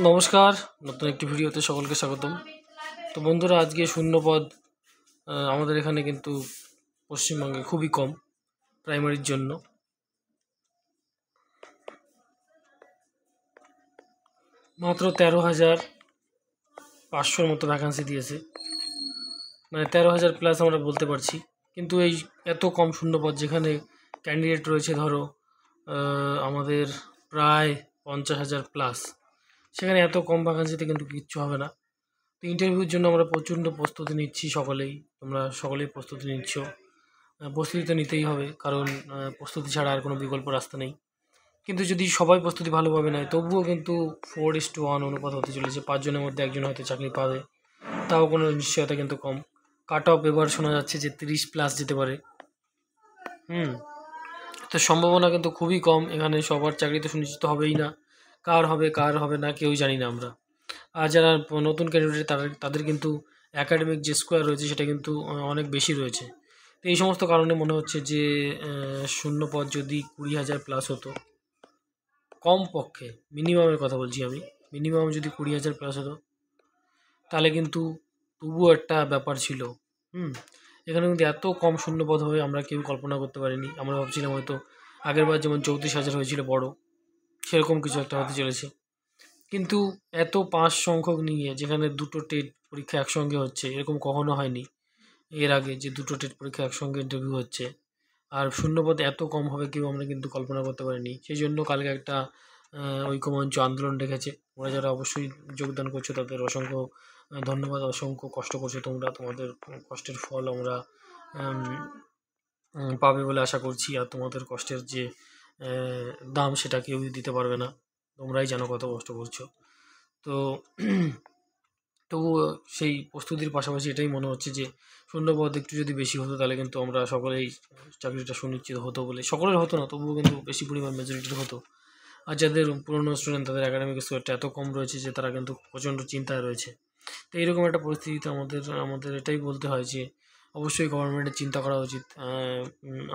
নমস্কার, নতুন একটি ভিডিওতে সকলকে স্বাগতম। তো বন্ধুরা, আজকে শূন্যপদ আমাদের এখানে কিন্তু পশ্চিমবঙ্গে খুবই কম প্রাইমারির জন্য। মাত্র 13,500 মতো ভ্যাকান্সি দিয়েছে, মানে 13,000 প্লাস আমরা বলতে পারছি। কিন্তু এই এত কম শূন্যপদ, যেখানে ক্যান্ডিডেট রয়েছে ধরো আমাদের প্রায় 50,000 প্লাস, সেখানে এত কম ভ্যাকান্সিতে কিন্তু কিচ্ছু হবে না। তো ইন্টারভিউর জন্য আমরা প্রচণ্ড প্রস্তুতি নিচ্ছি সকলেই, তোমরা সকলেই প্রস্তুতি নিচ্ছ। প্রস্তুতি তো নিতেই হবে, কারণ প্রস্তুতি ছাড়া আর কোনো বিকল্প রাস্তা নেই। কিন্তু যদি সবাই প্রস্তুতি ভালোভাবে নেয়, তবুও কিন্তু 4:1 অনুপাত হতে চলেছে। 5 জনের মধ্যে একজন হয়তো চাকরি পাবে, তাও কোনো নিশ্চয়তা কিন্তু কম। কাট অফ এবার শোনা যাচ্ছে যে 30+ যেতে পারে। তো সম্ভাবনা কিন্তু খুবই কম। এখানে সবার চাকরি তো সুনিশ্চিত হবেই না, কার হবে না কেউই জানি না আমরা। আর যারা নতুন ক্যান্ডিডেট তাদের কিন্তু অ্যাকাডেমিক যে স্কোয়ার রয়েছে সেটা কিন্তু অনেক বেশি রয়েছে। তো এই সমস্ত কারণে মনে হচ্ছে যে শূন্যপদ যদি 20,000 প্লাস হতো, কমপক্ষে মিনিমামের কথা বলছি আমি, মিনিমাম যদি 20,000 প্লাস হতো, তাহলে কিন্তু তবুও একটা ব্যাপার ছিল। এখানে কিন্তু এত কম শূন্যপদ হবে আমরা কেউ কল্পনা করতে পারিনি। আমরা ভাবছিলাম হয়তো আগেরবার যেমন 34,000 হয়েছিল বড়, সেরকম কিছু একটা হতে চলেছে। কিন্তু এত 5 সংখ্যক নিয়ে, যেখানে দুটো টেট পরীক্ষা একসঙ্গে হচ্ছে, এরকম কখনো হয়নি এর আগে যে দুটো টেট পরীক্ষা একসঙ্গে ইন্টারভিউ হচ্ছে, আর শূন্যপদ এত কম হবে কেউ আমরা কিন্তু কল্পনা করতে পারিনি। সেই জন্য কালকে একটা ঐক্যমঞ্চ আন্দোলন রেখেছে। তোমরা যারা অবশ্যই যোগদান করছো তাদের অসংখ্য ধন্যবাদ। অসংখ্য কষ্ট করছো তোমরা, তোমাদের কষ্টের ফল আমরা পাবে বলে আশা করছি। আর তোমাদের কষ্টের যে দাম সেটা কেউই দিতে পারবে না, তোমরাই জানো কত কষ্ট করছো। তো তবুও সেই প্রস্তুতির পাশাপাশি এটাই মনে হচ্ছে যে শূন্যপদ একটু যদি বেশি হতো, তাহলে কিন্তু আমরা সকলেই চাকরিটা সুনিশ্চিত হতো বলে, সকলের হতো না তবুও কিন্তু বেশি পরিমাণ মেজরিটির হতো। আর যাদের পুরনো স্টুডেন্ট, তাদের একাডেমিক স্কোরটা এত কম রয়েছে যে তারা কিন্তু প্রচণ্ড চিন্তায় রয়েছে। তো এইরকম একটা পরিস্থিতিতে আমাদের এটাই বলতে হয় যে অবশ্যই গভর্নমেন্টের চিন্তা করা উচিত।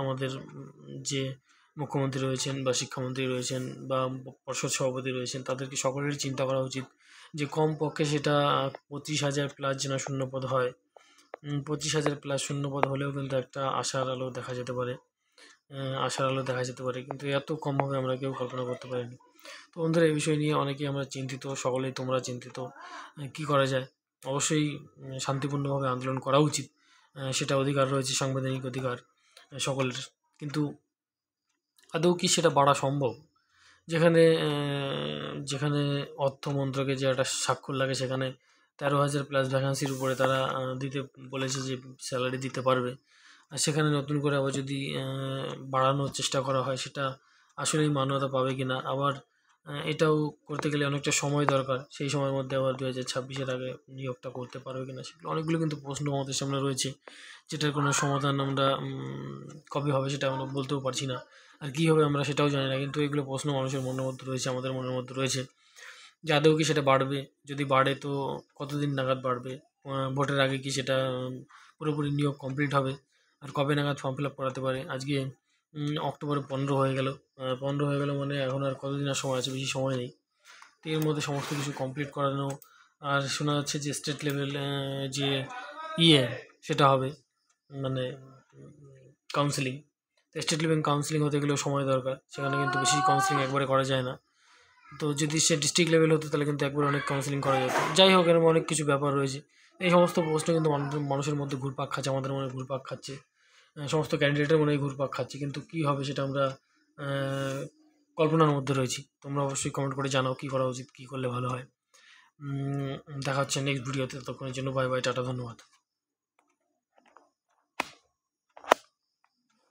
আমাদের যে মুখ্যমন্ত্রী রয়েছেন বা শিক্ষামন্ত্রী রয়েছেন বা পর্ষদ সভাপতি রয়েছেন, তাদেরকে সকলেরই চিন্তা করা উচিত যে কমপক্ষে সেটা 25,000 প্লাস যেন শূন্যপদ হয়। 25,000 প্লাস শূন্যপদ হলেও কিন্তু একটা আশার আলো দেখা যেতে পারে, কিন্তু এত কম হবে আমরা কেউ কল্পনা করতে পারিনি। তো বন্ধুরা, এই বিষয় নিয়ে অনেকেই আমরা চিন্তিত, সকলেই তোমরা চিন্তিত। কী করা যায়? অবশ্যই শান্তিপূর্ণভাবে আন্দোলন করা উচিত, সেটা অধিকার রয়েছে, সাংবিধানিক অধিকার সকলের। কিন্তু আদৌ কি সেটা বাড়া সম্ভব? যেখানে যেখানে অর্থ মন্ত্রকে যে একটা স্বাক্ষর লাগে, সেখানে 13,000 প্লাস ভ্যাকান্সির উপরে তারা দিতে বলেছে যে স্যালারি দিতে পারবে। আর সেখানে নতুন করে আবার যদি বাড়ানোর চেষ্টা করা হয়, সেটা আসলেই মান্যতা পাবে কি না। আবার এটাও করতে গেলে অনেকটা সময় দরকার, সেই সময়ের মধ্যে আবার 2026-এর আগে নিয়োগটা করতে পারবে কি না, সেগুলো অনেকগুলো কিন্তু প্রশ্ন আমাদের সামনে রয়েছে, যেটার কোনো সমাধান আমরা কবে হবে সেটা আমরা বলতেও পারছি না, আর কী হবে আমরা সেটাও জানি না। কিন্তু এগুলো প্রশ্ন মানুষের মনের মধ্যে রয়েছে, আমাদের মনের মধ্যে রয়েছে, যে আদৌ কি সেটা বাড়বে? যদি বাড়ে তো কতদিন নাগাদ বাড়বে? ভোটের আগে কি সেটা পুরোপুরি নিয়োগ কমপ্লিট হবে? আর কবে নাগাদ ফর্ম ফিল আপ করাতে পারে? আজকে অক্টোবরে 15 হয়ে গেল। 15 হয়ে গেল মানে এখন আর কতদিন আর সময় আছে? বেশি সময় নেই। তো এর মধ্যে সমস্ত কিছু কমপ্লিট করানো। আর শোনা যাচ্ছে যে স্টেট লেভেল যে সেটা হবে, মানে কাউন্সিলিং। তো স্টেট লেভেল কাউন্সিলিং হতে গেলেও সময় দরকার, সেখানে কিন্তু বেশি কাউন্সিলিং একবারে করা যায় না। তো যদি সে ডিস্ট্রিক্ট লেভেল হতো, তাহলে কিন্তু একবার অনেক কাউন্সিলিং করা যেত। যাই হোক, এরকম অনেক কিছু ব্যাপার রয়েছে। এই সমস্ত প্রশ্ন কিন্তু মানুষের মধ্যে ঘুরপাক খাচ্ছে, আমাদের মনে ঘুরপাক খাচ্ছে, সমস্ত ক্যান্ডিডেটের মনেই ঘুরপাক খাচ্ছে। কিন্তু কী হবে সেটা আমরা কল্পনার মধ্যে রয়েছি। তোমরা অবশ্যই কমেন্ট করে জানাও কী করা উচিত, কী করলে ভালো হয়। দেখা হচ্ছে নেক্সট ভিডিওতে। ততক্ষণের জন্য বাই বাই, টাটা, ধন্যবাদ।